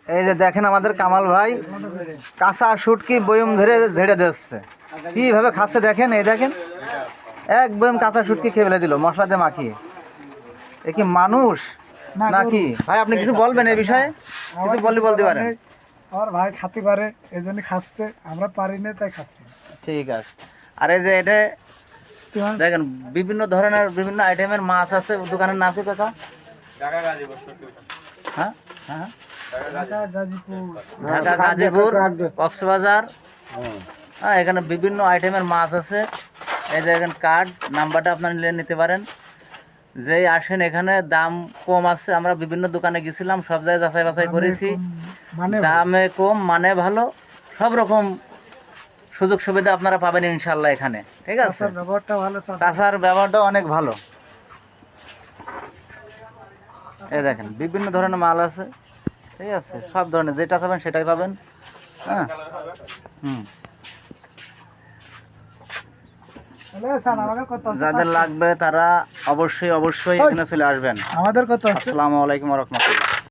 এই যে দেখেন আমাদের কামাল ভাই কাঁচা শুটকি বয়ম ধরে ঝেড়ে দিচ্ছে, কিভাবে খাচ্ছে দেখেন। এই দেখেন এক বয়ম কাঁচা শুটকি খেয়ে ফেলে দিল মশলা দিয়ে মাখিয়ে। এ কি মানুষ নাকি? ভাই আপনি কিছু বলবেন এই বিষয়ে? কিছু বলতে পারেন? আমার ভাই খাতে পারে এই জন্য খাচ্ছে, আমরা পারি না তাই খাচ্ছি। ঠিক আছে। আর এই যে এটা দেখেন বিভিন্ন ধরনের বিভিন্ন আইটেমের মাছ আছে। দোকানের নাম কি কাকা? হ্যাঁ হ্যাঁ, ঢাকা গাজীপুর কক্সবাজার। হ্যাঁ, এখানে বিভিন্ন আইটেমের মাছ আছে। এই যে দেখেন কার্ড নাম্বারটা আপনারা নিতে পারেন। যেই আসেন এখানে দাম কম আছে। আমরা বিভিন্ন দোকানে গেছিলাম, সব জায়গায় যাচাই বাছাই করেছি, দামে কম মানে ভালো, সব রকম সুযোগ সুবিধা আপনারা পাবেন ইনশাল্লাহ এখানে। ঠিক আছে, ব্যবহারটা ভালো, কাঁচার ব্যবহারটাও অনেক ভালো। এই দেখেন বিভিন্ন ধরনের মাল আছে। ঠিক আছে, সব ধরনের যেটা পাবেন সেটাই পাবেন। হ্যাঁ হুম, যাদের লাগবে তারা অবশ্যই এখানে চলে আসবেন। আমাদের কত? আসসালামু আলাইকুম ওয়া রাহমাতুল্লাহ।